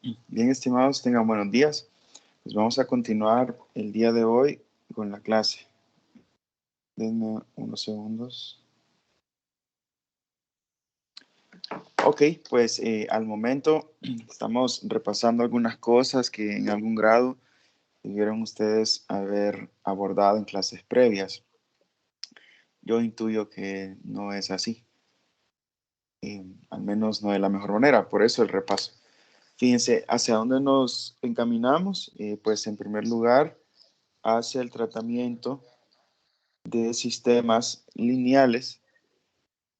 Bien, estimados, tengan buenos días. Pues vamos a continuar el día de hoy con la clase. Denme unos segundos. Ok, pues al momento estamos repasando algunas cosas que en algún grado debieron ustedes haber abordado en clases previas. Yo intuyo que no es así, al menos no de la mejor manera, por eso el repaso. Fíjense, ¿hacia dónde nos encaminamos? Pues en primer lugar, hacia el tratamiento de sistemas lineales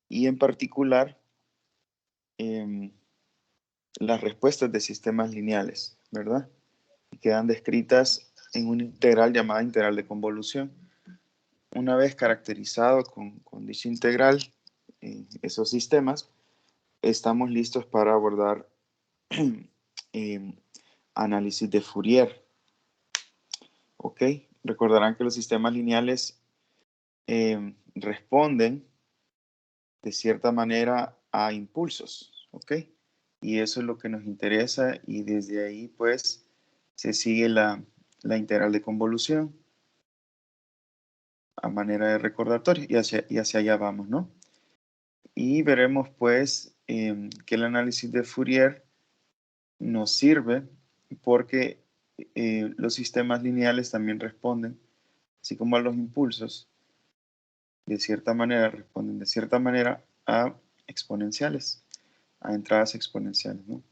y en particular las respuestas de sistemas lineales, ¿verdad? Y quedan descritas en una integral llamada integral de convolución. Una vez caracterizado con dicha integral, esos sistemas, estamos listos para abordar eh, análisis de Fourier. ¿Ok? Recordarán que los sistemas lineales responden de cierta manera a impulsos, ¿ok? Y eso es lo que nos interesa y desde ahí pues se sigue la integral de convolución a manera de recordatorio y hacia allá vamos, ¿no? Y veremos pues que el análisis de Fourier nos sirve porque los sistemas lineales también responden, así como a los impulsos, de cierta manera, responden de cierta manera a exponenciales, a entradas exponenciales, ¿no?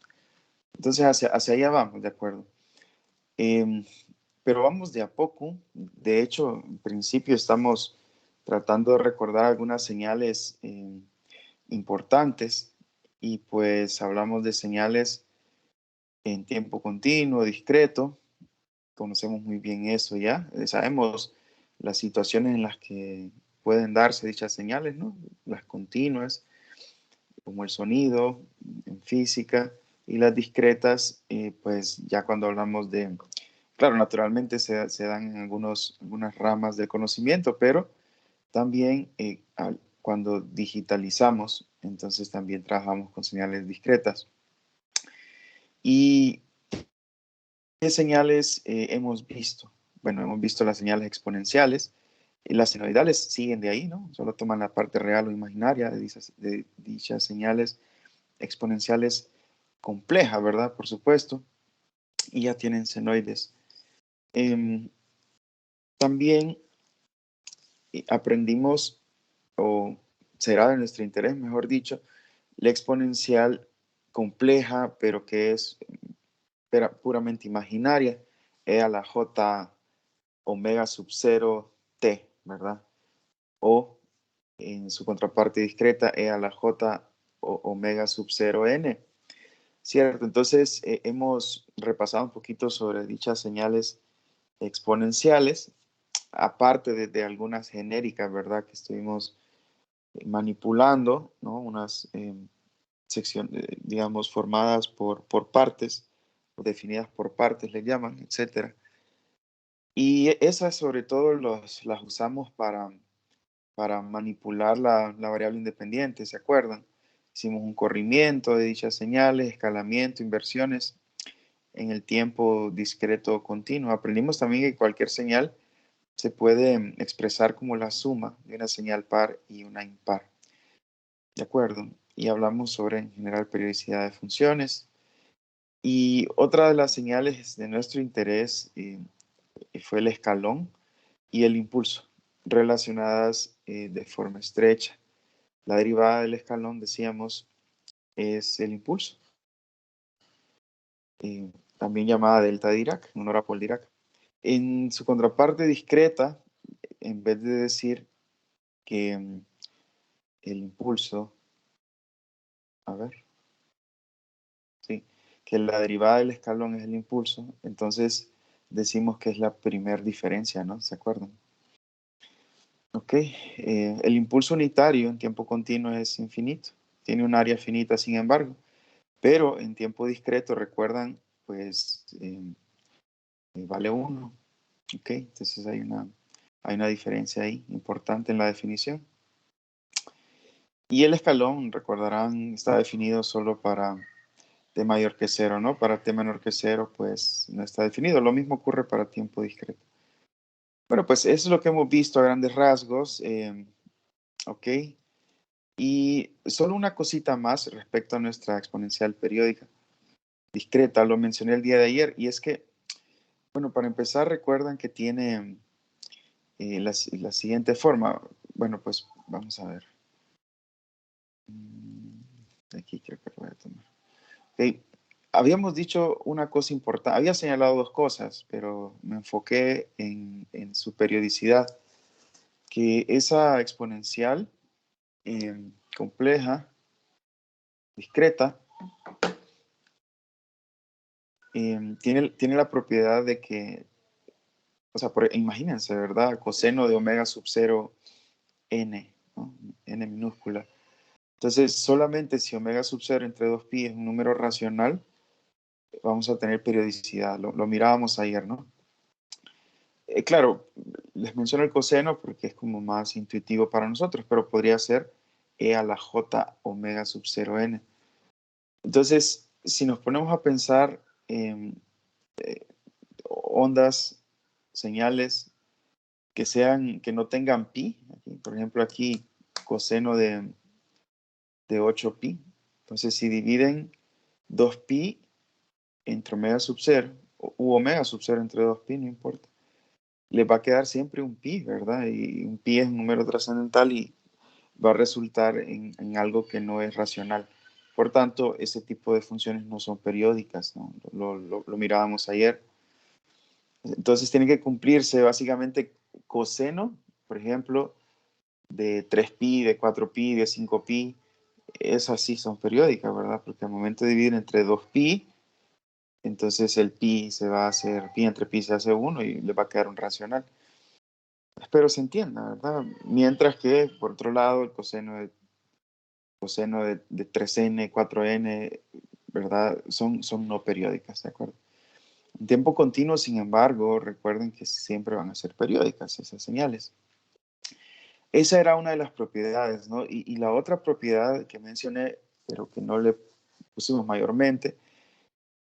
Entonces hacia allá vamos, ¿de acuerdo? Eh, pero vamos de a poco. De hecho, en principio estamos tratando de recordar algunas señales importantes y pues hablamos de señales en tiempo continuo, discreto. Conocemos muy bien eso ya. Sabemos las situaciones en las que pueden darse dichas señales, ¿no? Las continuas, como el sonido en física, y las discretas, pues ya cuando hablamos de, claro, naturalmente se dan en algunas ramas del conocimiento, pero también cuando digitalizamos, entonces también trabajamos con señales discretas. ¿Y qué señales hemos visto? Bueno, hemos visto las señales exponenciales. Las senoidales siguen de ahí, ¿no? Solo toman la parte real o imaginaria de dichas señales exponenciales complejas, ¿verdad? Por supuesto. Y ya tienen senoides. También aprendimos, o será de nuestro interés, mejor dicho, la exponencial compleja, pero que es puramente imaginaria, e a la j omega sub 0 t, ¿verdad? O en su contraparte discreta, e a la j omega sub 0 n. Cierto, entonces hemos repasado un poquito sobre dichas señales exponenciales, aparte de algunas genéricas, ¿verdad? Que estuvimos manipulando, ¿no? Unas secciones, digamos, formadas por partes, o definidas por partes, le llaman, etcétera. Y esas sobre todo las usamos para manipular la variable independiente, ¿se acuerdan? Hicimos un corrimiento de dichas señales, escalamiento, inversiones en el tiempo discreto continuo. Aprendimos también que cualquier señal se puede expresar como la suma de una señal par y una impar. ¿De acuerdo? Y hablamos sobre, en general, periodicidad de funciones. Y otra de las señales de nuestro interés fue el escalón y el impulso, relacionadas de forma estrecha. La derivada del escalón, decíamos, es el impulso, también llamada delta Dirac, en honor a Paul Dirac. En su contraparte discreta, en vez de decir que el impulso, a ver, sí, que la derivada del escalón es el impulso, entonces decimos que es la primera diferencia, ¿no? ¿Se acuerdan? Ok, el impulso unitario en tiempo continuo es infinito, tiene un área finita, sin embargo, pero en tiempo discreto, recuerdan, pues vale 1. Ok, entonces hay una diferencia ahí importante en la definición. Y el escalón, recordarán, está definido solo para T mayor que cero, ¿no? Para T menor que cero, pues no está definido. Lo mismo ocurre para tiempo discreto. Bueno, pues eso es lo que hemos visto a grandes rasgos. Ok. Y solo una cosita más respecto a nuestra exponencial periódica discreta, lo mencioné el día de ayer, y es que, bueno, para empezar, recuerdan que tiene la siguiente forma. Bueno, pues vamos a ver. Aquí creo que lo voy a tomar. Ok. Habíamos dicho una cosa importante, había señalado dos cosas, pero me enfoqué en su periodicidad, que esa exponencial compleja, discreta, tiene la propiedad de que, o sea, imagínense, ¿verdad? Coseno de omega sub 0 n, ¿no? N minúscula. Entonces, solamente si omega sub 0 entre 2pi es un número racional, vamos a tener periodicidad. Lo mirábamos ayer, ¿no? Claro, les menciono el coseno porque es como más intuitivo para nosotros, pero podría ser e a la j omega sub 0 n. Entonces, si nos ponemos a pensar en ondas, señales que no tengan pi, aquí, por ejemplo, aquí coseno de 8pi, entonces si dividen 2pi entre omega sub 0, u omega sub 0 entre 2pi, no importa, les va a quedar siempre un pi, ¿verdad? Y un pi es un número trascendental y va a resultar en algo que no es racional. Por tanto, ese tipo de funciones no son periódicas, ¿no? Lo mirábamos ayer. Entonces tiene que cumplirse básicamente coseno, por ejemplo, de 3pi, de 4pi, de 5pi. Esas sí son periódicas, ¿verdad? Porque al momento de dividir entre 2pi, entonces el pi se va a hacer, pi entre pi se hace 1 y le va a quedar un racional. Espero se entienda, ¿verdad? Mientras que, por otro lado, el coseno de 3n, 4n, ¿verdad? Son no periódicas, ¿de acuerdo? En tiempo continuo, sin embargo, recuerden que siempre van a ser periódicas esas señales. Esa era una de las propiedades, ¿no? Y la otra propiedad que mencioné, pero que no le pusimos mayormente,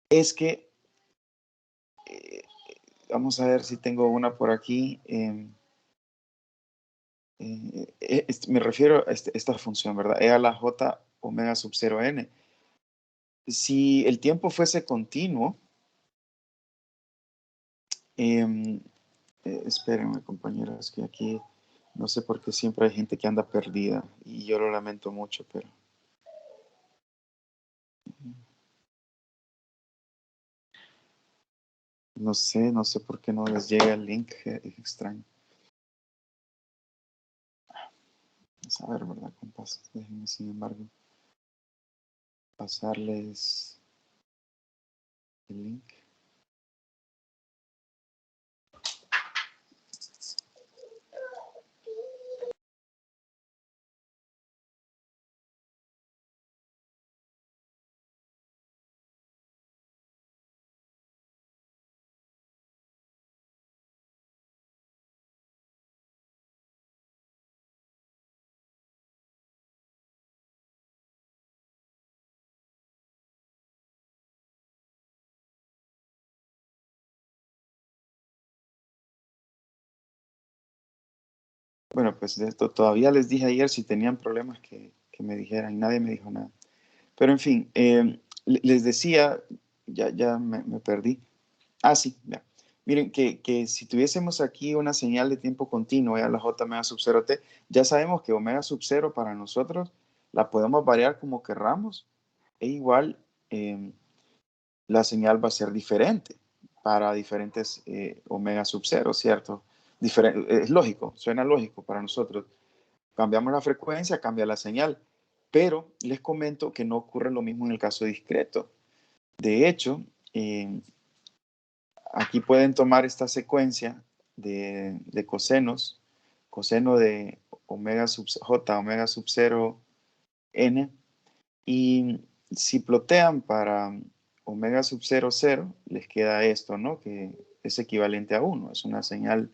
es que, eh, vamos a ver si tengo una por aquí. Me refiero a esta función, ¿verdad? E a la j omega sub 0 n. Si el tiempo fuese continuo, eh, espérenme, compañeros, que aquí no sé por qué siempre hay gente que anda perdida y yo lo lamento mucho, pero no sé por qué no les llega el link, es extraño. Vamos a ver, ¿verdad, compas? Déjenme, sin embargo, pasarles el link. Bueno, pues de esto todavía les dije ayer si tenían problemas que me dijeran y nadie me dijo nada. Pero en fin, les decía, ya me perdí. Ah, sí, ya. Miren, que si tuviésemos aquí una señal de tiempo continuo, a la j omega sub 0 t, ya sabemos que omega sub 0 para nosotros la podemos variar como querramos, e igual la señal va a ser diferente para diferentes omega sub 0, ¿cierto? Es lógico, suena lógico para nosotros. Cambiamos la frecuencia, cambia la señal, pero les comento que no ocurre lo mismo en el caso discreto. De hecho, aquí pueden tomar esta secuencia de cosenos, coseno de omega sub j, omega sub 0 n, y si plotean para omega sub 0, 0, les queda esto, ¿no? Que es equivalente a 1, es una señal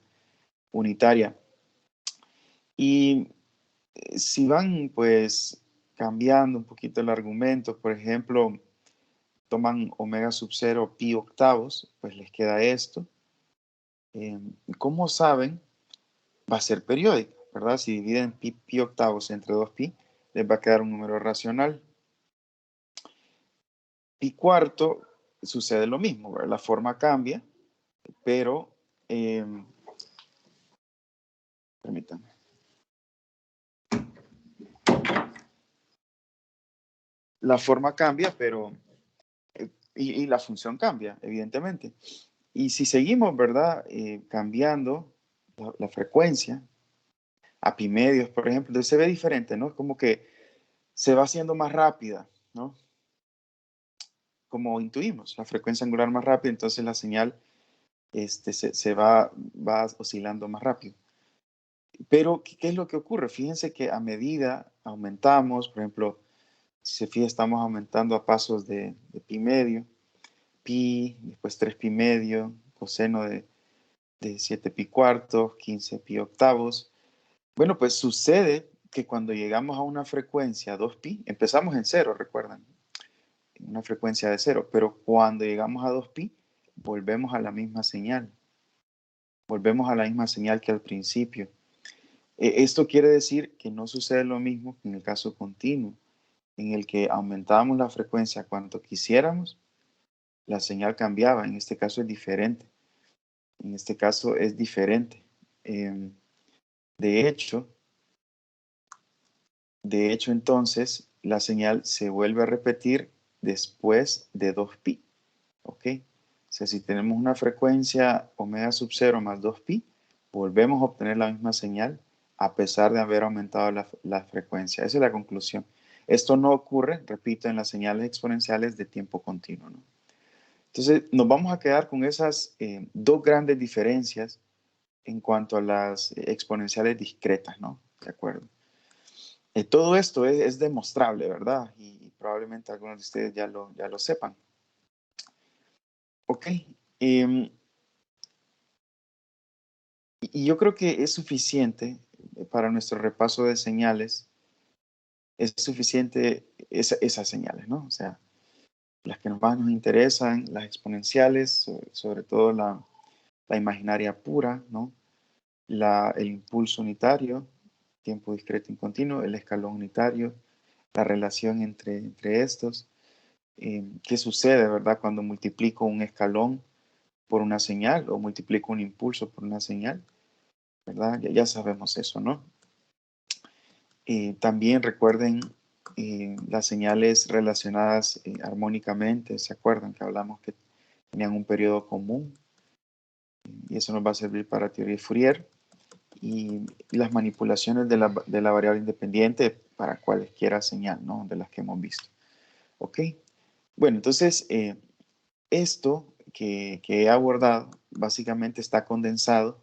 unitaria. Y si van, pues, cambiando un poquito el argumento, por ejemplo, toman omega sub 0 pi octavos, pues les queda esto. Como saben, va a ser periódica, ¿verdad? Si dividen pi octavos entre 2pi, les va a quedar un número racional. Pi cuarto sucede lo mismo, ¿verdad? La forma cambia, pero permítanme. La forma cambia, pero y la función cambia, evidentemente. Y si seguimos, ¿verdad? Cambiando la frecuencia a pi medios, por ejemplo, entonces se ve diferente, ¿no? Como que se va haciendo más rápida, ¿no? Como intuimos, la frecuencia angular más rápida, entonces la señal se va oscilando más rápido. Pero, ¿qué es lo que ocurre? Fíjense que a medida aumentamos, por ejemplo, si se fija, estamos aumentando a pasos de pi medio, pi, después 3 pi medio, coseno de 7 pi cuartos, 15 pi octavos. Bueno, pues sucede que cuando llegamos a una frecuencia 2pi, empezamos en cero, recuerdan, una frecuencia de cero, pero cuando llegamos a 2pi, volvemos a la misma señal. Volvemos a la misma señal que al principio. Esto quiere decir que no sucede lo mismo que en el caso continuo, en el que aumentábamos la frecuencia cuanto quisiéramos, la señal cambiaba. En este caso es diferente. En este caso es diferente. De hecho, entonces, la señal se vuelve a repetir después de 2pi. ¿Ok? O sea, si tenemos una frecuencia omega sub 0 más 2pi, volvemos a obtener la misma señal a pesar de haber aumentado la frecuencia. Esa es la conclusión. Esto no ocurre, repito, en las señales exponenciales de tiempo continuo, ¿no? Entonces, nos vamos a quedar con esas dos grandes diferencias en cuanto a las exponenciales discretas, ¿no? De acuerdo. Todo esto es demostrable, ¿verdad? Y probablemente algunos de ustedes ya lo sepan. Ok. Y yo creo que es suficiente para nuestro repaso de señales, es suficiente esas señales, ¿no? O sea, las que más nos interesan, las exponenciales, sobre todo la imaginaria pura, ¿no? El impulso unitario, tiempo discreto y continuo, el escalón unitario, la relación entre estos. ¿Qué sucede, verdad, cuando multiplico un escalón por una señal o multiplico un impulso por una señal? ¿Verdad? Ya sabemos eso, ¿no? También recuerden las señales relacionadas armónicamente, ¿se acuerdan que hablamos que tenían un periodo común? Y eso nos va a servir para teoría de Fourier. Y las manipulaciones de la variable independiente para cualquiera señal, ¿no? De las que hemos visto. ¿Ok? Bueno, entonces, esto que he abordado básicamente está condensado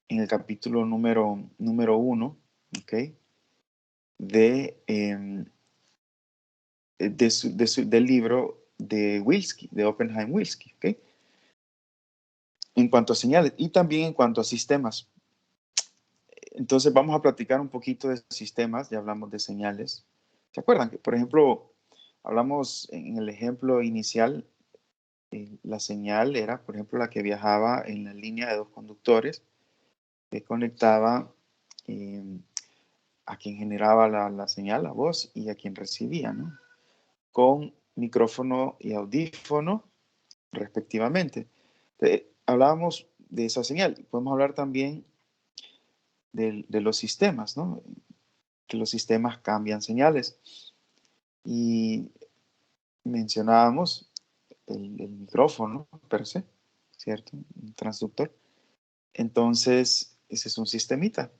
en el capítulo número 1, ¿ok? Del libro de Wilsky, de Oppenheim-Wilsky, ¿ok? En cuanto a señales y también en cuanto a sistemas. Entonces vamos a platicar un poquito de sistemas, ya hablamos de señales. ¿Se acuerdan que, por ejemplo, hablamos en el ejemplo inicial, la señal era, por ejemplo, la que viajaba en la línea de dos conductores que conectaba a quien generaba la señal, la voz, y a quien recibía, ¿no? Con micrófono y audífono, respectivamente. Hablábamos de esa señal. Podemos hablar también de los sistemas, ¿no? Que los sistemas cambian señales. Y mencionábamos el micrófono per se, ¿cierto? Un transductor. Entonces, ese es un sistemita,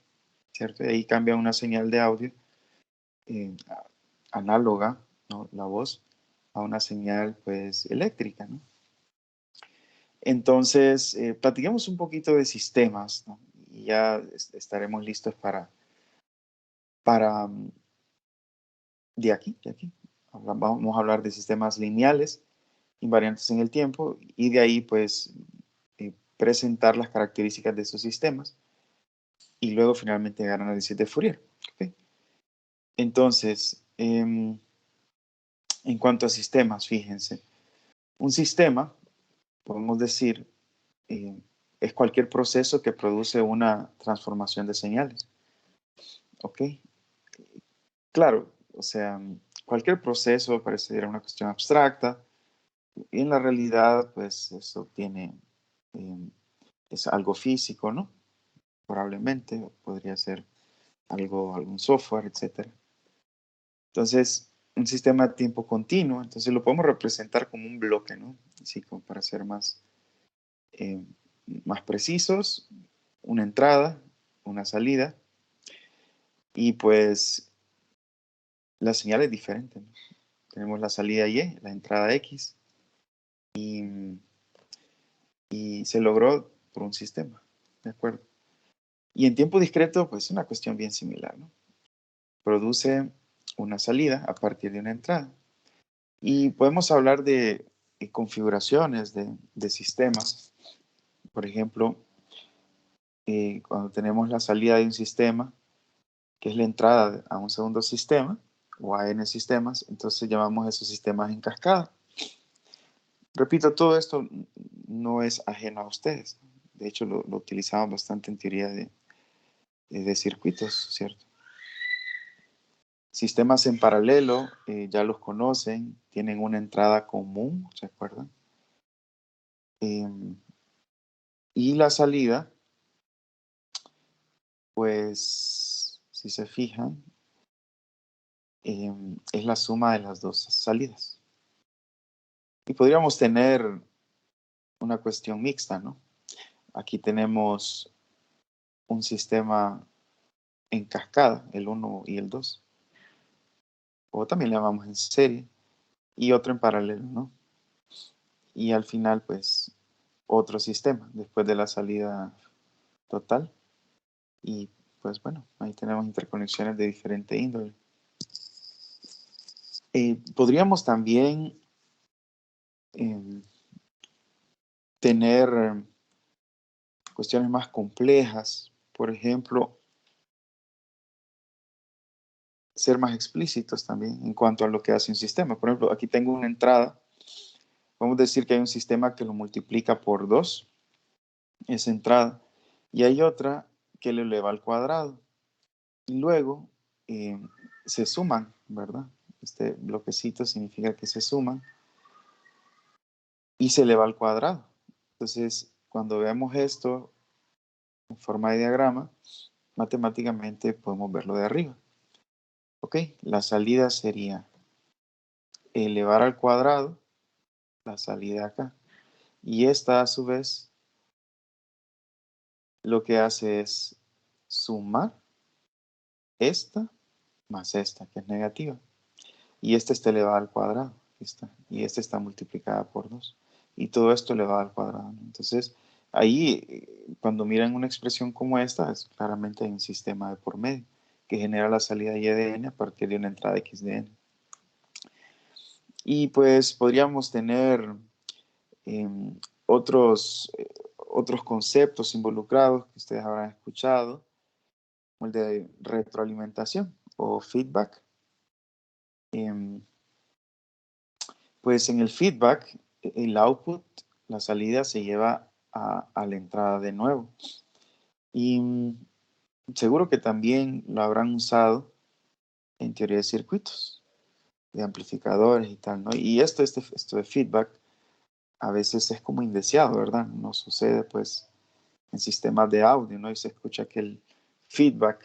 ¿cierto? Y ahí cambia una señal de audio eh, análoga, ¿no? La voz, a una señal, pues, eléctrica, ¿no? Entonces, platiquemos un poquito de sistemas, ¿no? Y ya estaremos listos para de aquí. Vamos a hablar de sistemas lineales, invariantes en el tiempo, y de ahí, pues, presentar las características de esos sistemas, y luego finalmente llegar al análisis de Fourier. ¿Okay? Entonces, en cuanto a sistemas, fíjense, Un sistema, podemos decir, es cualquier proceso que produce una transformación de señales. ¿Ok? Claro, o sea, cualquier proceso parecería una cuestión abstracta y en la realidad, pues, eso tiene, es algo físico, ¿no? Probablemente podría ser algún software, etcétera. Entonces, un sistema de tiempo continuo, entonces lo podemos representar como un bloque, ¿no? Así como para ser eh, más precisos, una entrada, una salida, y pues la señal es diferente, ¿no? Tenemos la salida Y, la entrada X, y se logró por un sistema, ¿de acuerdo? Y en tiempo discreto, pues una cuestión bien similar, ¿no? Produce una salida a partir de una entrada. Y podemos hablar de configuraciones de sistemas. Por ejemplo, cuando tenemos la salida de un sistema, que es la entrada a un segundo sistema, o a n sistemas, entonces llamamos esos sistemas en cascada. Repito, todo esto no es ajeno a ustedes. De hecho, lo utilizaban bastante en teoría de circuitos, ¿cierto? Sistemas en paralelo, ya los conocen, tienen una entrada común, ¿se acuerdan? Y la salida, pues, si se fijan, es la suma de las dos salidas. Y podríamos tener una cuestión mixta, ¿no? Aquí tenemos un sistema en cascada, el 1 y el 2, o también le llamamos en serie, y otro en paralelo, ¿no? Y al final, pues, otro sistema después de la salida total. Y pues bueno, ahí tenemos interconexiones de diferente índole. Podríamos también tener cuestiones más complejas, por ejemplo, ser más explícitos también en cuanto a lo que hace un sistema. Por ejemplo, aquí tengo una entrada, vamos a decir que hay un sistema que lo multiplica por 2, esa entrada, y hay otra que lo eleva al cuadrado. Y luego eh, se suman, ¿verdad? Este bloquecito significa que se suman y se eleva al cuadrado. Entonces, cuando veamos esto en forma de diagrama, matemáticamente podemos verlo de arriba. ¿Ok? La salida sería elevar al cuadrado la salida acá. Y esta a su vez lo que hace es sumar esta más esta, que es negativa. Y esta está elevada al cuadrado. Y esta está multiplicada por 2. Y todo esto elevado al cuadrado, ¿no? Entonces, ahí, cuando miran una expresión como esta, es claramente un sistema de por medio, que genera la salida y de n a partir de una entrada x de n. Y pues podríamos tener eh, otros, otros conceptos involucrados que ustedes habrán escuchado, como el de retroalimentación o feedback. Pues en el feedback, el output, la salida se lleva a la entrada de nuevo. Y seguro que también lo habrán usado en teoría de circuitos, de amplificadores y tal, ¿no? Y esto de feedback a veces es como indeseado, ¿verdad? No sucede pues en sistemas de audio, ¿no? Y se escucha aquel feedback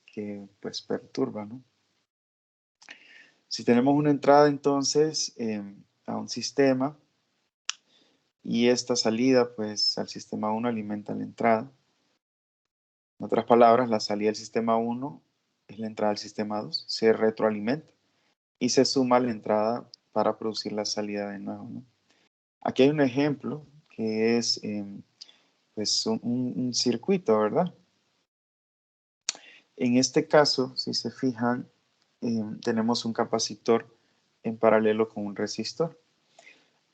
que pues perturba, ¿no? Si tenemos una entrada entonces a un sistema y esta salida pues al sistema 1 alimenta la entrada. En otras palabras, la salida del sistema 1 es la entrada del sistema 2, se retroalimenta y se suma la entrada para producir la salida de nuevo, ¿no? Aquí hay un ejemplo que es pues un circuito, ¿verdad? En este caso, si se fijan, tenemos un capacitor en paralelo con un resistor.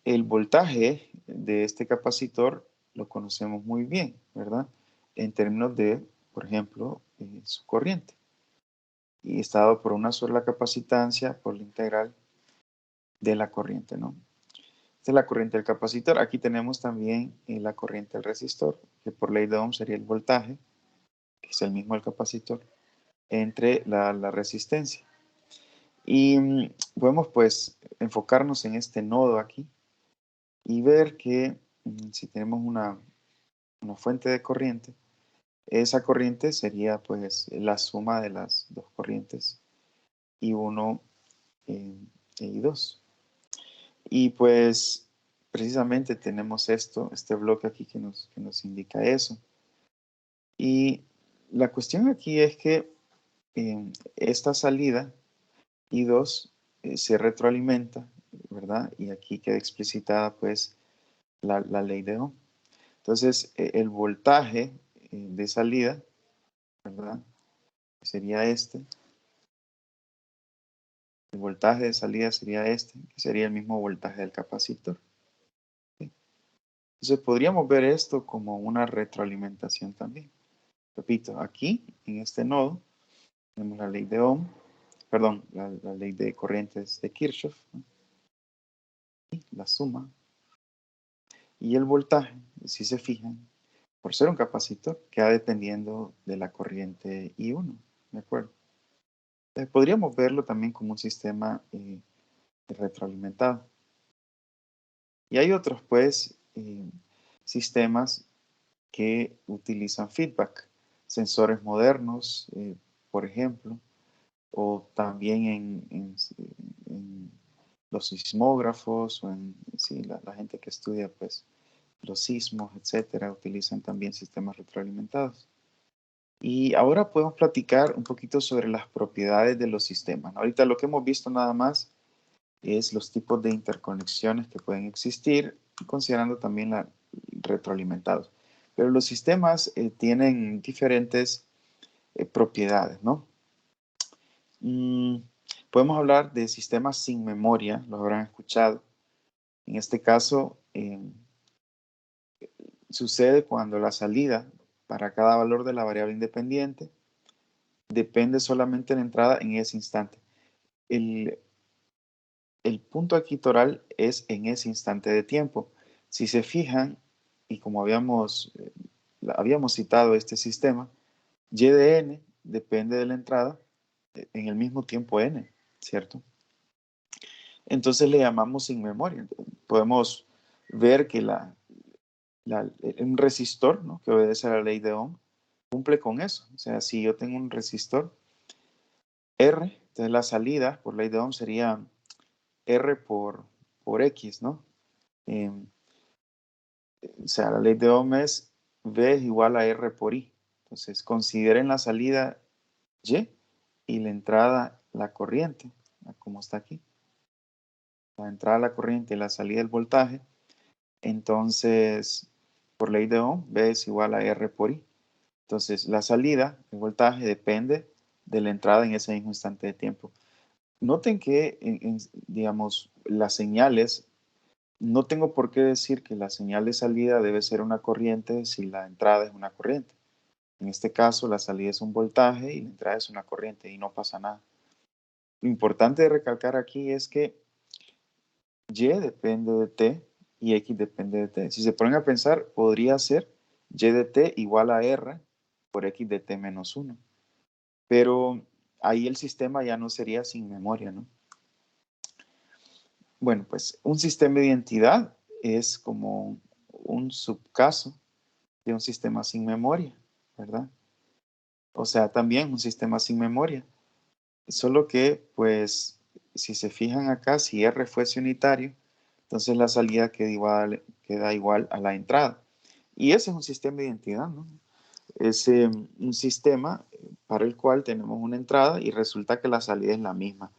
El voltaje de este capacitor lo conocemos muy bien, ¿verdad? En términos de, por ejemplo, su corriente. Y está dado por una sola capacitancia por la integral de la corriente, ¿no? Esta es la corriente del capacitor. Aquí tenemos también la corriente del resistor, que por ley de Ohm sería el voltaje, que es el mismo del capacitor, entre la resistencia. Y podemos pues enfocarnos en este nodo aquí y ver que si tenemos una fuente de corriente, esa corriente sería pues la suma de las dos corrientes I1 y 2. Y pues precisamente tenemos este bloque aquí que nos indica eso. Y la cuestión aquí es que esta salida I2 se retroalimenta, ¿verdad? Y aquí queda explicitada pues la ley de Ohm. Entonces el voltaje de salida, ¿verdad? Sería este. El voltaje de salida sería este, que sería el mismo voltaje del capacitor. ¿Sí? Entonces podríamos ver esto como una retroalimentación también. Repito, aquí en este nodo tenemos la ley de Ohm, perdón, la ley de corrientes de Kirchhoff, ¿no? La suma, y el voltaje, si se fijan, por ser un capacitor, queda dependiendo de la corriente I1, ¿de acuerdo? Entonces, podríamos verlo también como un sistema retroalimentado. Y hay otros, pues, sistemas que utilizan feedback, sensores modernos, por ejemplo, o también en los sismógrafos o en sí, la gente que estudia pues los sismos, etcétera, utilizan también sistemas retroalimentados. Y ahora podemos platicar un poquito sobre las propiedades de los sistemas. Ahorita lo que hemos visto nada más es los tipos de interconexiones que pueden existir, considerando también la retroalimentados. Pero los sistemas tienen diferentes propiedades, ¿no? Podemos hablar de sistemas sin memoria, lo habrán escuchado. En este caso, sucede cuando la salida para cada valor de la variable independiente depende solamente de la entrada en ese instante. El, el punto aquí toral es en ese instante de tiempo. Si se fijan, y como habíamos citado este sistema, y de n depende de la entrada en el mismo tiempo n, ¿cierto? Entonces le llamamos sin memoria. Podemos ver que un resistor, ¿no?, que obedece a la ley de Ohm, cumple con eso. O sea, si yo tengo un resistor R, entonces la salida por ley de Ohm sería R por X, ¿no? Eh, o sea, la ley de Ohm es V es igual a R por I. Entonces, consideren la salida y la entrada la corriente, como está aquí. La entrada la corriente y la salida del voltaje. Entonces, por ley de Ohm, V es igual a R por I. Entonces, la salida, el voltaje, depende de la entrada en ese mismo instante de tiempo. Noten que, digamos, las señales, no tengo por qué decir que la señal de salida debe ser una corriente si la entrada es una corriente. En este caso, la salida es un voltaje y la entrada es una corriente y no pasa nada. Lo importante de recalcar aquí es que Y depende de T y X depende de T. Si se ponen a pensar, podría ser Y de T igual a R por X de T menos 1. Pero ahí el sistema ya no sería sin memoria, ¿no? Bueno, pues un sistema de identidad es como un subcaso de un sistema sin memoria, ¿verdad? O sea, también un sistema sin memoria. Solo que, pues, si se fijan acá, si R fuese unitario, entonces la salida queda igual a la entrada. Y ese es un sistema de identidad, ¿no? Es un sistema para el cual tenemos una entrada y resulta que la salida es la misma.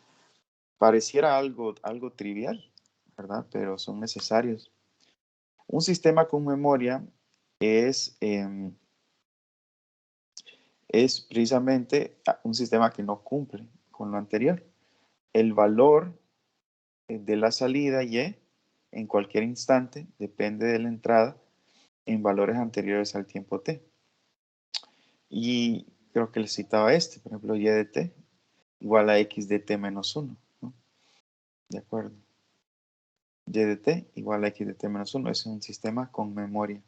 Pareciera algo trivial, ¿verdad? Pero son necesarios. Un sistema con memoria es, es precisamente un sistema que no cumple con lo anterior. El valor de la salida Y en cualquier instante depende de la entrada en valores anteriores al tiempo t. Y creo que les citaba por ejemplo, Y de t igual a X de t menos 1, ¿no? De acuerdo. y de t igual a x de t menos 1. Es un sistema con memoria.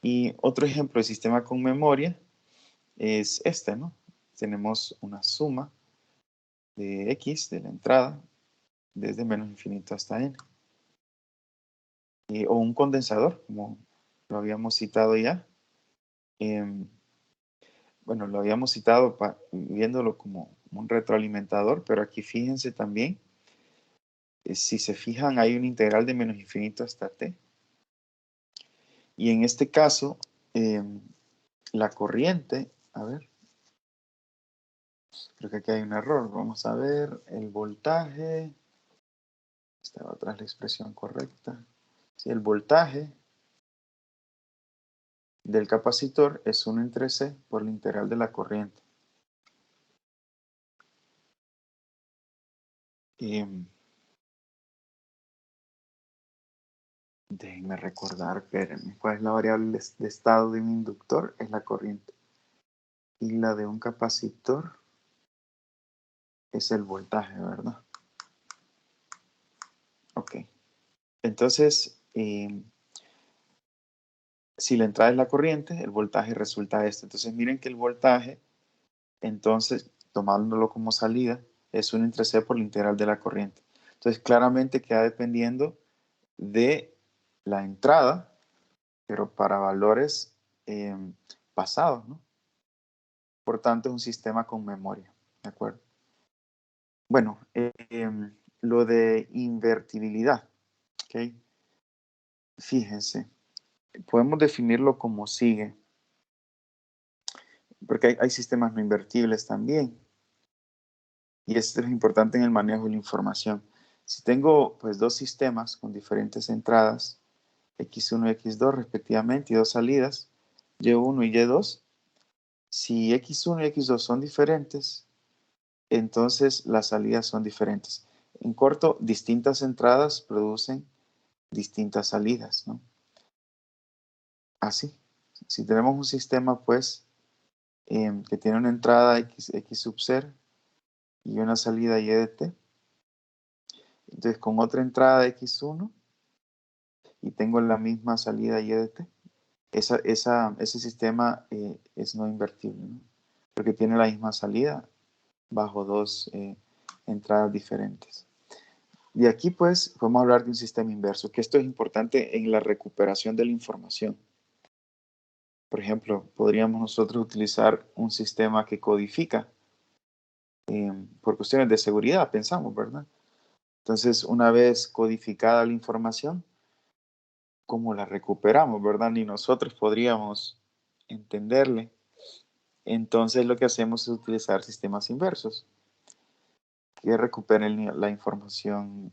Y otro ejemplo de sistema con memoria es este, ¿no? Tenemos una suma de x de la entrada desde menos infinito hasta n. O un condensador, como lo habíamos citado ya. Bueno, lo habíamos citado viéndolo como un retroalimentador, pero aquí fíjense también, si se fijan, hay un integral de menos infinito hasta t. Y en este caso, la corriente, a ver, creo que aquí hay un error. Vamos a ver el voltaje. Estaba atrás la expresión correcta. Sí, el voltaje del capacitor es 1 entre C por la integral de la corriente. Déjenme recordar, espérenme, ¿cuál es la variable de estado de un inductor? Es la corriente. Y la de un capacitor es el voltaje, ¿verdad? Ok. Entonces, si la entrada es la corriente, el voltaje resulta esto. Entonces, miren que el voltaje, entonces, tomándolo como salida, es 1 entre C por la integral de la corriente. Entonces, claramente queda dependiendo de la entrada, pero para valores pasados, ¿no? Por tanto, es un sistema con memoria, ¿de acuerdo? Bueno, lo de invertibilidad, ¿ok? Fíjense, podemos definirlo como sigue, porque hay sistemas no invertibles también, y esto es importante en el manejo de la información. Si tengo pues dos sistemas con diferentes entradas, X1 y X2 respectivamente, y dos salidas, Y1 y Y2, si X1 y X2 son diferentes, entonces las salidas son diferentes. En corto, distintas entradas producen distintas salidas, ¿no? Así. Si tenemos un sistema, pues, que tiene una entrada X sub 0 y una salida Y de t, entonces con otra entrada X1 y tengo la misma salida Y de t, ese sistema es no invertible, ¿no? Porque tiene la misma salida bajo dos entradas diferentes. Y aquí, pues, podemos hablar de un sistema inverso, que esto es importante en la recuperación de la información. Por ejemplo, podríamos nosotros utilizar un sistema que codifica por cuestiones de seguridad, pensamos, ¿verdad? Entonces, una vez codificada la información, ¿cómo la recuperamos, verdad? Ni nosotros podríamos entenderle. Entonces, lo que hacemos es utilizar sistemas inversos que recuperen la información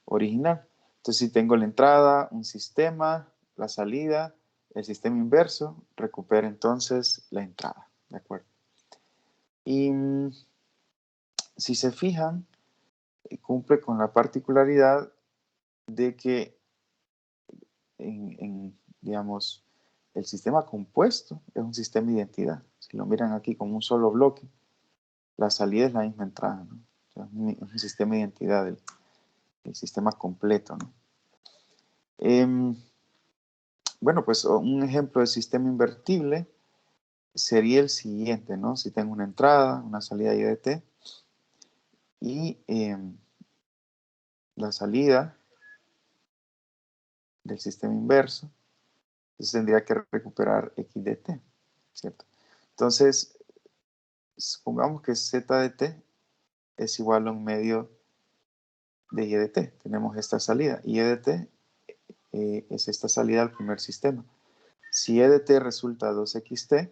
original. Entonces, si tengo la entrada, un sistema, la salida, el sistema inverso, recupera entonces la entrada, ¿de acuerdo? Y si se fijan, cumple con la particularidad de que digamos, el sistema compuesto es un sistema de identidad. Si lo miran aquí como un solo bloque, la salida es la misma entrada, ¿no? O sea, es un sistema de identidad del sistema completo, ¿no? Bueno, pues un ejemplo de sistema invertible sería el siguiente, ¿no? Si tengo una entrada, una salida IDT y la salida del sistema inverso, entonces tendría que recuperar x de t, ¿cierto? Entonces, supongamos que z de t es igual a un medio de y de t. Tenemos esta salida. Y de t es esta salida al primer sistema. Si e de t resulta 2xt,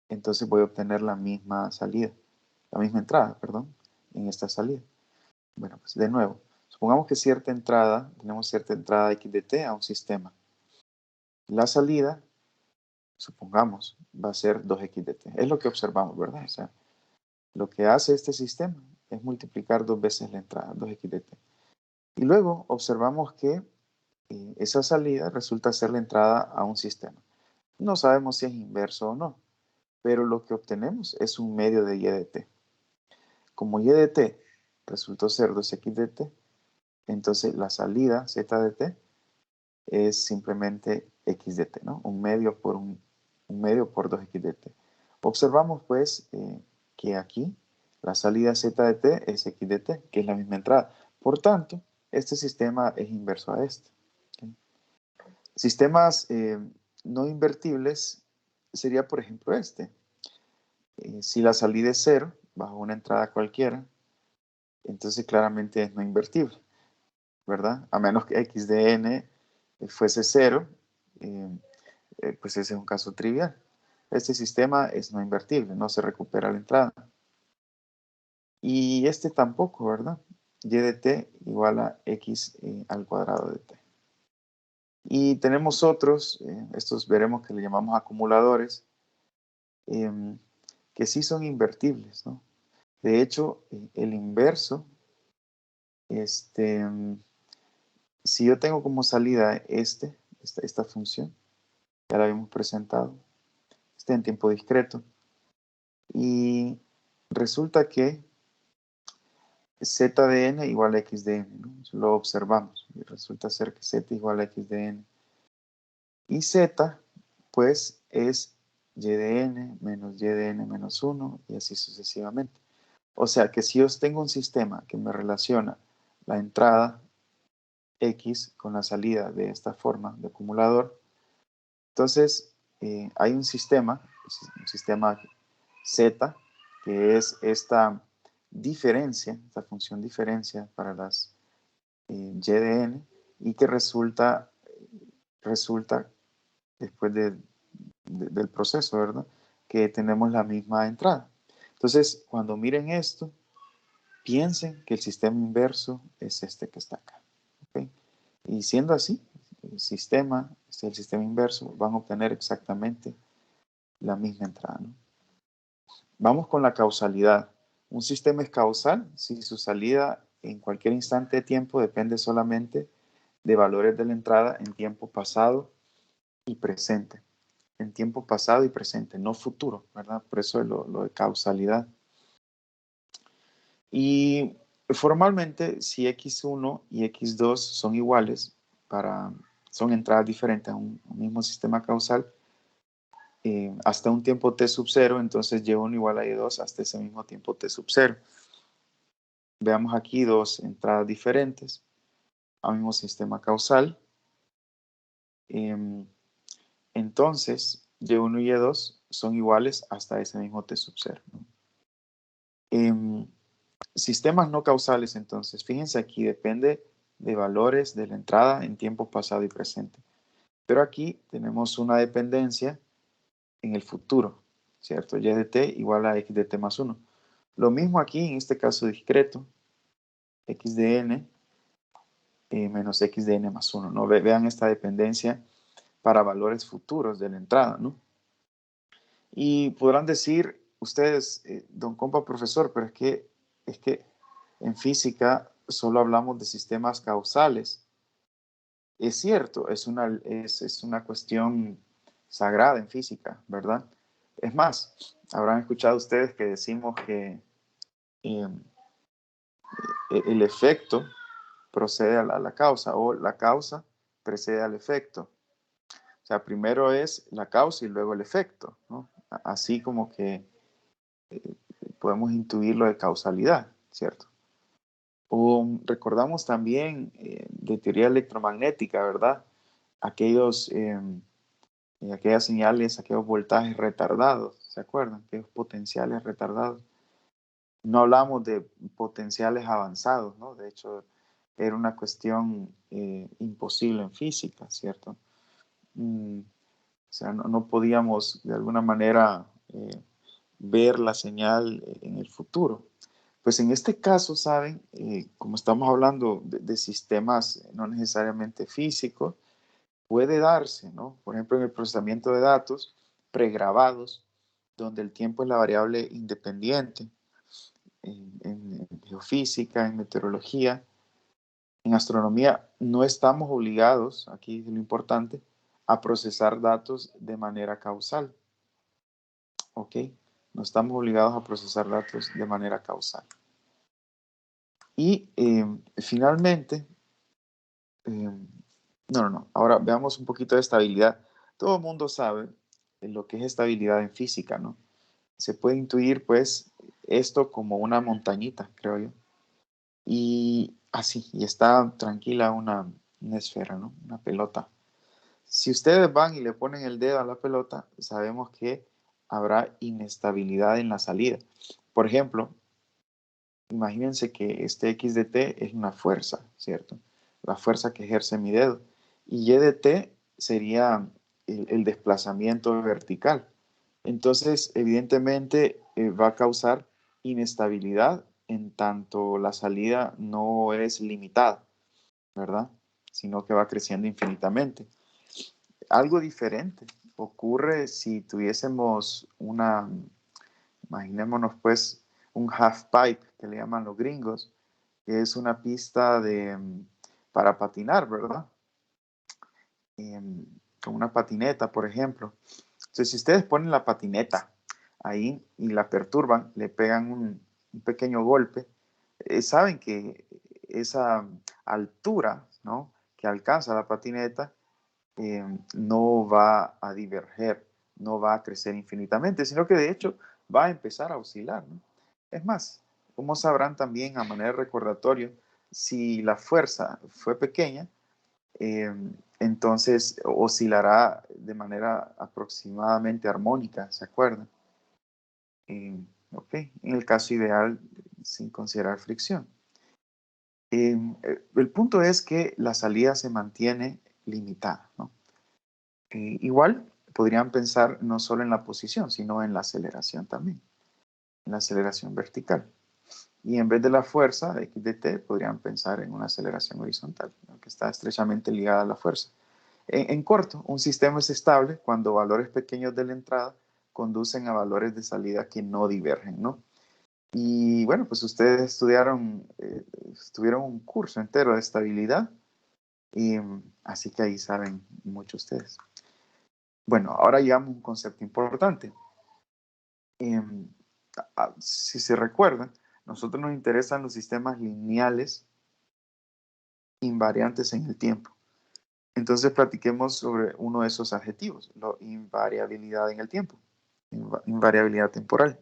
entonces voy a obtener la misma salida, la misma entrada, perdón, en esta salida. Bueno, pues de nuevo, supongamos que tenemos cierta entrada x de t a un sistema. La salida, supongamos, va a ser 2x de t. Es lo que observamos, ¿verdad? O sea, lo que hace este sistema es multiplicar dos veces la entrada, 2x de t. Y luego observamos que esa salida resulta ser la entrada a un sistema. No sabemos si es inverso o no, pero lo que obtenemos es un medio de y de t. Como y de t resultó ser 2x de t, entonces la salida z de t es simplemente x de t, ¿no? Un medio por 2x de t. Observamos pues que aquí la salida z de t es x de t, que es la misma entrada. Por tanto, este sistema es inverso a este. ¿Okay? Sistemas no invertibles sería, por ejemplo, este. Si la salida es 0, bajo una entrada cualquiera, entonces claramente es no invertible, ¿verdad? A menos que x de n fuese 0, pues ese es un caso trivial. Este sistema es no invertible, no se recupera la entrada. Y este tampoco, ¿verdad? Y de t igual a x al cuadrado de t. Y tenemos otros, estos veremos que le llamamos acumuladores, que sí son invertibles, ¿no? De hecho, el inverso, si yo tengo como salida esta función, ya la habíamos presentado, está en tiempo discreto, y resulta que z de n igual a x de n, ¿no? Lo observamos, y resulta ser que z igual a x de n. Y z, pues, es y de n menos y de n menos 1, y así sucesivamente. O sea que si yo tengo un sistema que me relaciona la entrada x con la salida de esta forma de acumulador, entonces hay un sistema z, que es esta diferencia, esta función diferencia para las y de n, y que resulta después del proceso, ¿verdad? Que tenemos la misma entrada. Entonces, cuando miren esto, piensen que el sistema inverso es este que está acá. ¿Okay? Y siendo así, el sistema inverso, van a obtener exactamente la misma entrada, ¿no? Vamos con la causalidad. Un sistema es causal si su salida en cualquier instante de tiempo depende solamente de valores de la entrada en tiempo pasado y presente. En tiempo pasado y presente, no futuro, ¿verdad? Por eso es lo de causalidad. Y formalmente, si x1 y x2 son iguales, son entradas diferentes a un mismo sistema causal, hasta un tiempo t sub 0, entonces y1 igual a y2 hasta ese mismo tiempo t sub 0. Veamos aquí dos entradas diferentes al mismo sistema causal. Entonces, y1 y y2 son iguales hasta ese mismo t sub 0, ¿no? Sistemas no causales, entonces, fíjense aquí, depende de valores de la entrada en tiempo pasado y presente. Pero aquí tenemos una dependencia en el futuro, ¿cierto? Y de t igual a x de t más 1. Lo mismo aquí, en este caso discreto, x de n menos x de n más 1, ¿no? Vean esta dependencia para valores futuros de la entrada, ¿no? Y podrán decir ustedes, don compa profesor, pero es que en física solo hablamos de sistemas causales. Es cierto, es una cuestión sagrada en física, ¿verdad? Es más, habrán escuchado ustedes que decimos que el efecto procede a la causa, o la causa precede al efecto. O sea, primero es la causa y luego el efecto, ¿no? Así como que podemos intuir lo de causalidad, ¿cierto? O recordamos también de teoría electromagnética, ¿verdad? Aquellas señales, aquellos voltajes retardados, ¿se acuerdan? Aquellos potenciales retardados. No hablamos de potenciales avanzados, ¿no? De hecho, era una cuestión imposible en física, ¿cierto? O sea, no podíamos de alguna manera ver la señal en el futuro. Pues en este caso, ¿saben? Como estamos hablando de sistemas no necesariamente físicos, puede darse, ¿no? Por ejemplo, en el procesamiento de datos pregrabados, donde el tiempo es la variable independiente, en geofísica, en meteorología, en astronomía, no estamos obligados, aquí es lo importante, a procesar datos de manera causal. ¿Ok? No estamos obligados a procesar datos de manera causal. Y finalmente, No. Ahora veamos un poquito de estabilidad. Todo el mundo sabe lo que es estabilidad en física, ¿no? Se puede intuir, pues, esto como una montañita, creo yo. Y así, y está tranquila una esfera, ¿no? Una pelota. Si ustedes van y le ponen el dedo a la pelota, sabemos que habrá inestabilidad en la salida. Por ejemplo, imagínense que este x de t es una fuerza, ¿cierto? La fuerza que ejerce mi dedo. Y y de t sería el desplazamiento vertical. Entonces, evidentemente, va a causar inestabilidad en tanto la salida no es limitada, ¿verdad? Sino que va creciendo infinitamente. Algo diferente ocurre si tuviésemos imaginémonos pues, un half pipe, que le llaman los gringos, que es una pista para patinar, ¿verdad? Con una patineta, por ejemplo. Entonces, si ustedes ponen la patineta ahí y la perturban, le pegan un pequeño golpe, saben que esa altura, ¿no?, que alcanza la patineta no va a diverger, no va a crecer infinitamente, sino que de hecho va a empezar a oscilar, ¿no? Es más, como sabrán también a manera de recordatorio, si la fuerza fue pequeña, eh, entonces oscilará de manera aproximadamente armónica, ¿se acuerdan? Ok, en el caso ideal, sin considerar fricción. El punto es que la salida se mantiene limitada, ¿no? Igual podrían pensar no solo en la posición, sino en la aceleración también, en la aceleración vertical. Y en vez de la fuerza de x de t, podrían pensar en una aceleración horizontal, ¿no?, que está estrechamente ligada a la fuerza. En corto, un sistema es estable cuando valores pequeños de la entrada conducen a valores de salida que no divergen, ¿no? Y bueno, pues ustedes estuvieron un curso entero de estabilidad, y así que ahí saben mucho ustedes. Bueno, ahora llegamos a un concepto importante. Em, si se recuerdan, nosotros nos interesan los sistemas lineales invariantes en el tiempo. Entonces platiquemos sobre uno de esos adjetivos, la invariabilidad en el tiempo, invariabilidad temporal.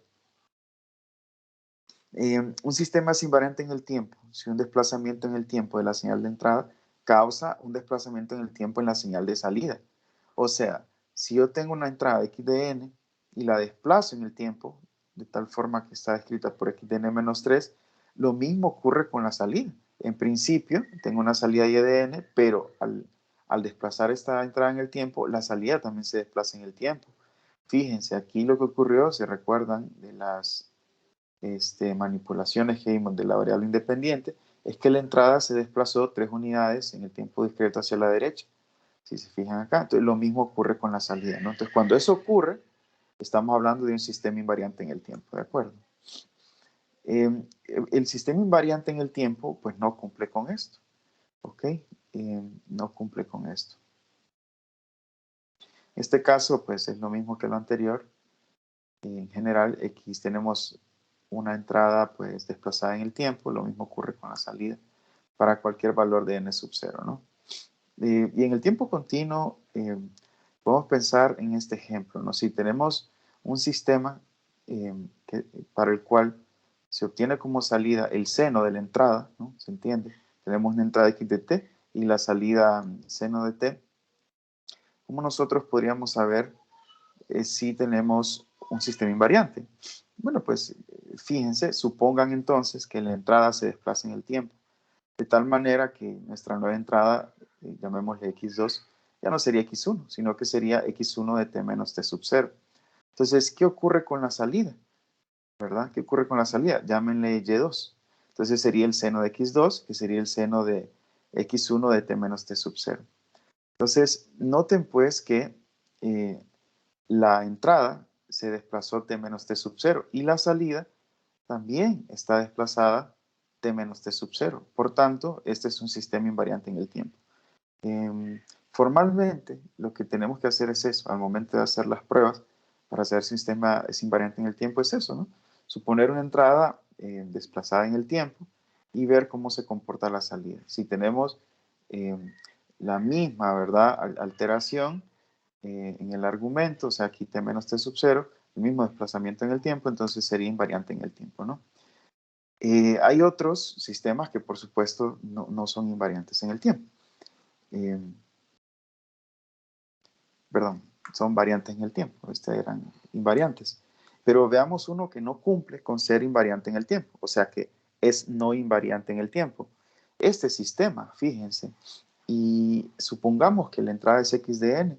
Un sistema es invariante en el tiempo si un desplazamiento en el tiempo de la señal de entrada causa un desplazamiento en el tiempo en la señal de salida. O sea, si yo tengo una entrada x de n y la desplazo en el tiempo, de tal forma que está descrita por x de n menos 3, lo mismo ocurre con la salida. En principio, tengo una salida y de n, pero al desplazar esta entrada en el tiempo, la salida también se desplaza en el tiempo. Fíjense, aquí lo que ocurrió, se recuerdan de las manipulaciones que vimos de la variable independiente, es que la entrada se desplazó 3 unidades en el tiempo discreto hacia la derecha. Si se fijan acá, entonces lo mismo ocurre con la salida, ¿no? Entonces, cuando eso ocurre, estamos hablando de un sistema invariante en el tiempo, ¿de acuerdo? El sistema invariante en el tiempo, pues no cumple con esto, ¿ok? No cumple con esto. En este caso, pues es lo mismo que lo anterior. En general, X tenemos una entrada pues desplazada en el tiempo, lo mismo ocurre con la salida para cualquier valor de n sub 0, ¿no? Y en el tiempo continuo, podemos pensar en este ejemplo, ¿no? Si tenemos un sistema para el cual se obtiene como salida el seno de la entrada, ¿no? ¿Se entiende? Tenemos una entrada x de t y la salida seno de t. ¿Cómo nosotros podríamos saber si tenemos un sistema invariante? Bueno, pues fíjense, supongan entonces que la entrada se desplaza en el tiempo, de tal manera que nuestra nueva entrada, llamémosle x2, ya no sería x1, sino que sería x1 de t menos t sub 0. Entonces, ¿qué ocurre con la salida? ¿Verdad? ¿Qué ocurre con la salida? Llámenle y2. Entonces sería el seno de x2, que sería el seno de x1 de t menos t sub 0. Entonces, noten pues que la entrada se desplazó t menos t sub 0 y la salida también está desplazada t menos t sub 0. Por tanto, este es un sistema invariante en el tiempo. Formalmente, lo que tenemos que hacer es eso, al momento de hacer las pruebas, para saber si un sistema es invariante en el tiempo, es eso, ¿no? Suponer una entrada desplazada en el tiempo y ver cómo se comporta la salida. Si tenemos eh, la misma, ¿verdad? Alteración en el argumento, o sea, aquí t menos t sub 0, el mismo desplazamiento en el tiempo, entonces sería invariante en el tiempo, ¿no? Hay otros sistemas que, por supuesto, no son invariantes en el tiempo. Eh, perdón, son variantes en el tiempo, eran invariantes. Pero veamos uno que no cumple con ser invariante en el tiempo, o sea que es no invariante en el tiempo. Este sistema, fíjense, y supongamos que la entrada es x de n.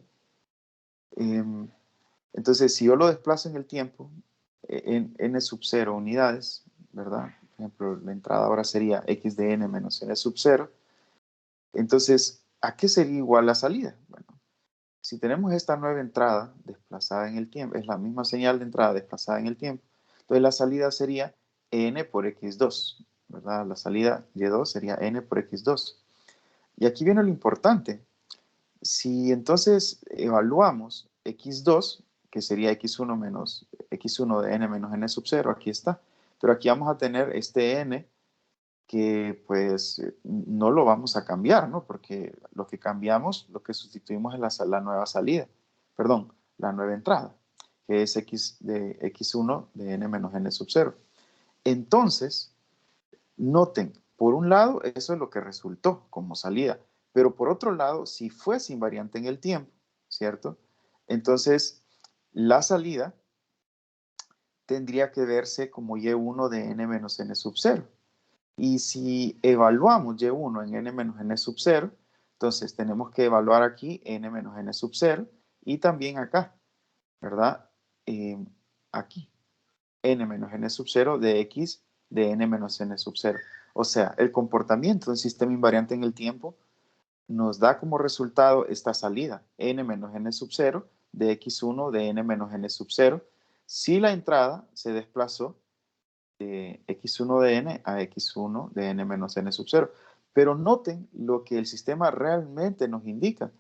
Entonces, si yo lo desplazo en el tiempo, en n sub 0 unidades, ¿verdad? Por ejemplo, la entrada ahora sería x de n menos n sub 0. Entonces, ¿a qué sería igual la salida? Bueno, si tenemos esta nueva entrada desplazada en el tiempo, es la misma señal de entrada desplazada en el tiempo, entonces la salida sería n por x2, ¿verdad? La salida y2 sería n por x2. Y aquí viene lo importante. Si entonces evaluamos x2, que sería x1 menos x1 de n menos n sub 0, aquí está. Pero aquí vamos a tener este n que pues no lo vamos a cambiar, ¿no? Porque lo que cambiamos, lo que sustituimos es la nueva salida, perdón, la nueva entrada, que es x1 de n menos n sub 0. Entonces, noten, por un lado, eso es lo que resultó como salida, pero por otro lado, si fuese invariante en el tiempo, ¿cierto? Entonces, la salida tendría que verse como y1 de n menos n sub 0. Y si evaluamos y1 en n menos n sub 0, entonces tenemos que evaluar aquí n menos n sub 0 y también acá, ¿verdad? Aquí, n menos n sub 0 de x de n menos n sub 0. O sea, el comportamiento de un sistema invariante en el tiempo nos da como resultado esta salida, n menos n sub 0 de x1 de n menos n sub 0, si la entrada se desplazó de x1 de n a x1 de n menos n sub 0. Pero noten lo que el sistema realmente nos indica.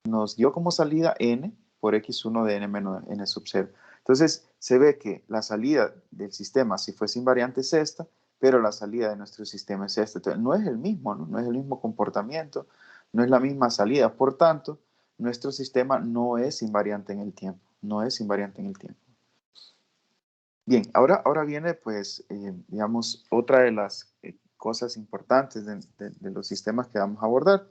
Nos dio como salida n por x1 de n menos n sub 0. Entonces, se ve que la salida del sistema, si fuese invariante, es esta, pero la salida de nuestro sistema es esta. Entonces, no es el mismo, ¿no? No es el mismo comportamiento, no es la misma salida. Por tanto, nuestro sistema no es invariante en el tiempo. No es invariante en el tiempo. Bien, ahora viene, pues, digamos, otra de las cosas importantes de los sistemas que vamos a abordar,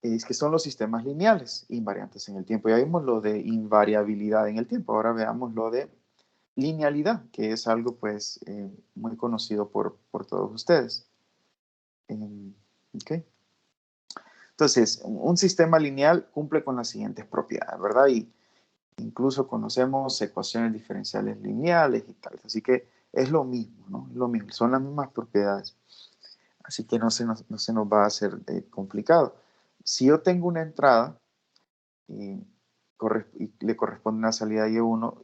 es que son los sistemas lineales invariantes en el tiempo. Ya vimos lo de invariabilidad en el tiempo, ahora veamos lo de linealidad, que es algo, pues, muy conocido por todos ustedes. ¿Ok? Entonces, un sistema lineal cumple con las siguientes propiedades, ¿verdad? Y incluso conocemos ecuaciones diferenciales lineales y tal. Así que es lo mismo, ¿no? Es lo mismo, son las mismas propiedades. Así que no se nos va a hacer complicado. Si yo tengo una entrada y, le corresponde una salida Y1,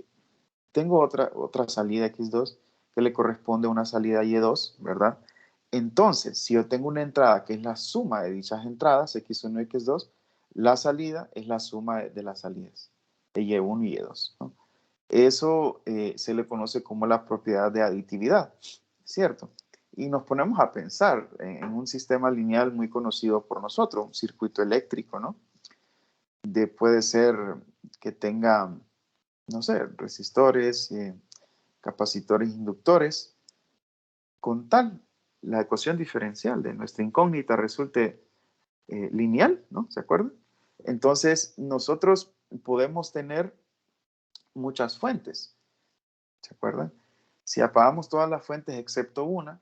tengo otra salida X2 que le corresponde una salida Y2, ¿verdad? Entonces, si yo tengo una entrada que es la suma de dichas entradas, X1 y X2, la salida es la suma de las salidas, de Y1 y Y2, ¿no? Eso se le conoce como la propiedad de aditividad, ¿cierto? Y nos ponemos a pensar en un sistema lineal muy conocido por nosotros, un circuito eléctrico, ¿no? Puede ser que tenga, no sé, resistores, capacitores, inductores, con tal la ecuación diferencial de nuestra incógnita resulte lineal, ¿no? ¿Se acuerdan? Entonces, nosotros podemos tener muchas fuentes, ¿se acuerdan? Si apagamos todas las fuentes excepto una,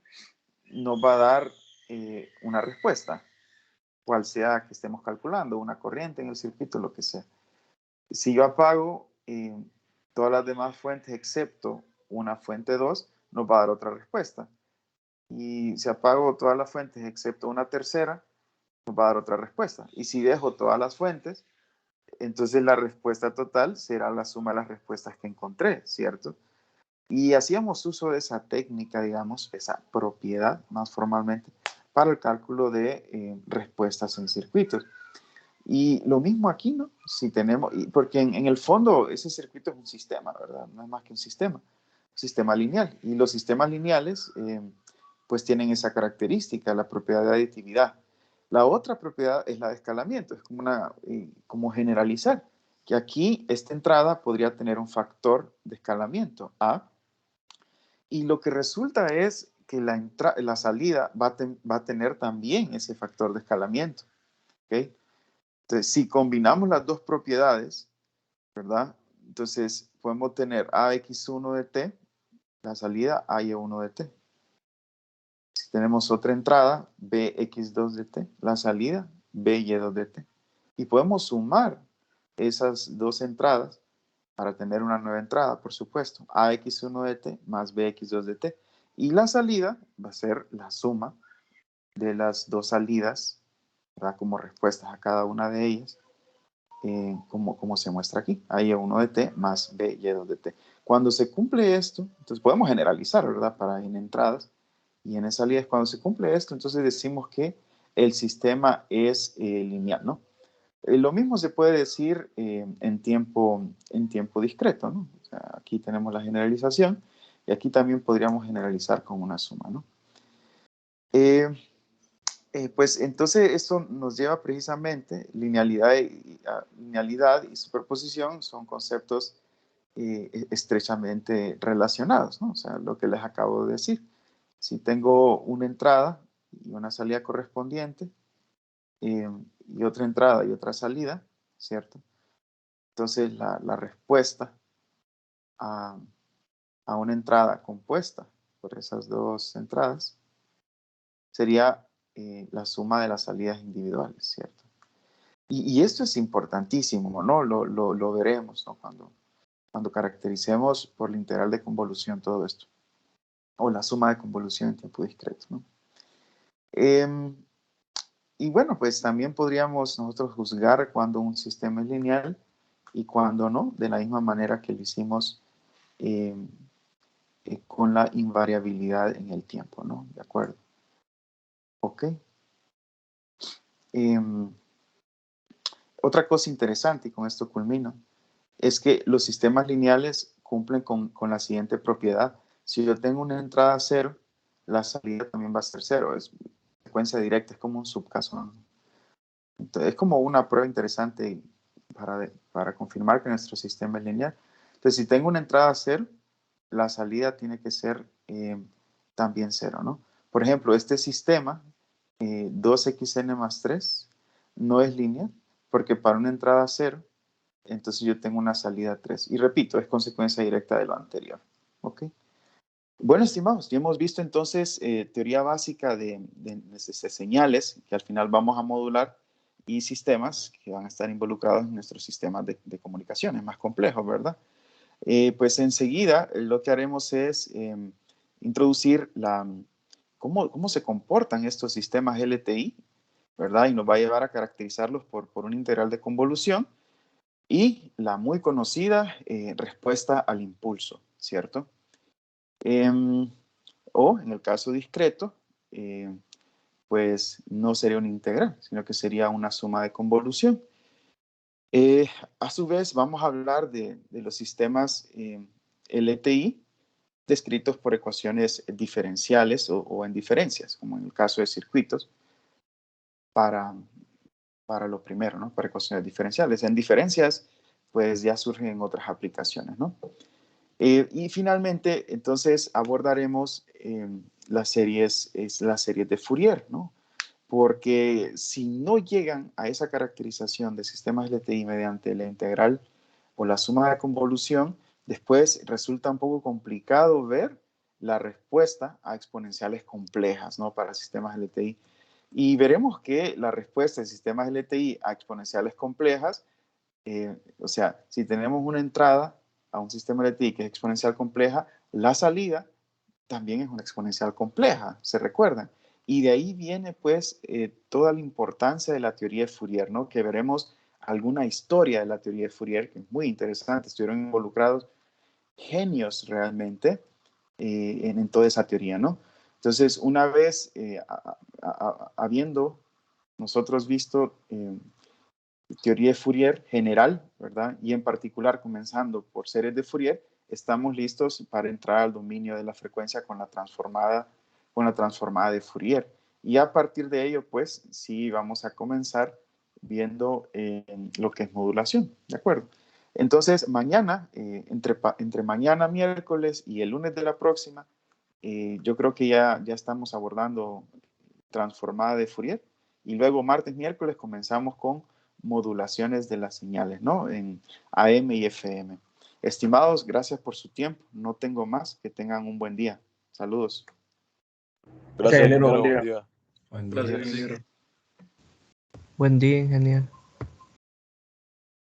nos va a dar una respuesta, cual sea que estemos calculando, una corriente en el circuito, lo que sea. Si yo apago todas las demás fuentes excepto una fuente 2, nos va a dar otra respuesta. Y si apago todas las fuentes excepto una tercera, nos va a dar otra respuesta. Y si dejo todas las fuentes, entonces la respuesta total será la suma de las respuestas que encontré, ¿cierto? Y hacíamos uso de esa técnica, digamos, esa propiedad más formalmente, para el cálculo de respuestas en circuitos. Y lo mismo aquí, ¿no? Si tenemos, porque en el fondo ese circuito es un sistema, ¿verdad? No es más que un sistema lineal. Y los sistemas lineales, pues tienen esa característica, la propiedad de aditividad. La otra propiedad es la de escalamiento, es como, como generalizar, que aquí esta entrada podría tener un factor de escalamiento, A, y lo que resulta es que la salida va a tener también ese factor de escalamiento. ¿Okay? Entonces, si combinamos las dos propiedades, ¿verdad? Entonces, podemos tener AX1 de t, la salida AY1 de t. Si tenemos otra entrada, BX2 de t, la salida BY2 de t. Y podemos sumar esas dos entradas para tener una nueva entrada, por supuesto. AX1 de t más BX2 de t. Y la salida va a ser la suma de las dos salidas, ¿verdad? Como respuestas a cada una de ellas, como se muestra aquí. AY1 de t más BY2 de t. Cuando se cumple esto, entonces podemos generalizar, ¿verdad? Para en entradas y en salidas. Cuando se cumple esto, entonces decimos que el sistema es lineal, ¿no? Lo mismo se puede decir en tiempo discreto, ¿no? O sea, aquí tenemos la generalización y aquí también podríamos generalizar con una suma, ¿no? Pues entonces esto nos lleva precisamente, linealidad y superposición son conceptos estrechamente relacionados, ¿no? O sea, lo que les acabo de decir. Si tengo una entrada y una salida correspondiente, y otra entrada y otra salida, ¿cierto? Entonces la respuesta a, a una entrada compuesta por esas dos entradas sería la suma de las salidas individuales, ¿cierto? Y esto es importantísimo, ¿no? Lo veremos, ¿no? Cuando caractericemos por la integral de convolución todo esto, o la suma de convolución en tiempo discreto, ¿no? Y bueno, pues también podríamos nosotros juzgar cuando un sistema es lineal y cuando no, de la misma manera que lo hicimos eh, con la invariabilidad en el tiempo, ¿no? ¿De acuerdo? Ok. Otra cosa interesante, y con esto culmino, es que los sistemas lineales cumplen con la siguiente propiedad. Si yo tengo una entrada cero, la salida también va a ser cero. Es secuencia directa, es como un subcaso, ¿no? Entonces, es como una prueba interesante para confirmar que nuestro sistema es lineal. Entonces, si tengo una entrada cero, la salida tiene que ser también cero, ¿no? Por ejemplo, este sistema 2xn más 3 no es lineal porque para una entrada cero, entonces yo tengo una salida 3. Y repito, es consecuencia directa de lo anterior. ¿Ok? Bueno, estimados, ya hemos visto entonces teoría básica de señales que al final vamos a modular y sistemas que van a estar involucrados en nuestros sistemas de comunicaciones más complejos, ¿verdad? Pues enseguida lo que haremos es introducir cómo se comportan estos sistemas LTI, ¿verdad? Y nos va a llevar a caracterizarlos por una integral de convolución y la muy conocida respuesta al impulso, ¿cierto? O en el caso discreto, pues no sería una integral, sino que sería una suma de convolución. A su vez, vamos a hablar de los sistemas LTI descritos por ecuaciones diferenciales o en diferencias, como en el caso de circuitos, para, para lo primero, ¿no? Para ecuaciones diferenciales. En diferencias, pues ya surgen otras aplicaciones, ¿no? Y finalmente, entonces, abordaremos las series de Fourier, ¿no? Porque si no llegan a esa caracterización de sistemas LTI mediante la integral o la suma de convolución, después resulta un poco complicado ver la respuesta a exponenciales complejas, ¿no? Para sistemas LTI. Y veremos que la respuesta de sistemas LTI a exponenciales complejas, o sea, si tenemos una entrada a un sistema LTI que es exponencial compleja, la salida también es una exponencial compleja, ¿se recuerdan? Y de ahí viene pues toda la importancia de la teoría de Fourier, ¿no? Que veremos alguna historia de la teoría de Fourier que es muy interesante, estuvieron involucrados genios realmente en toda esa teoría, ¿no? Entonces, una vez habiendo nosotros visto teoría de Fourier general, ¿verdad? Y en particular comenzando por series de Fourier, estamos listos para entrar al dominio de la frecuencia con la transformada de Fourier. Y a partir de ello, pues sí vamos a comenzar viendo lo que es modulación, ¿de acuerdo? Entonces, mañana, entre mañana, miércoles y el lunes de la próxima, yo creo que ya estamos abordando transformada de Fourier. Y luego martes, miércoles comenzamos con modulaciones de las señales, ¿no? En AM y FM. Estimados, gracias por su tiempo. No tengo más. Que tengan un buen día. Saludos. Gracias, ingeniero, ingeniero. buen Buen día. día. Buen día. Adiós. Buen día, ingeniero.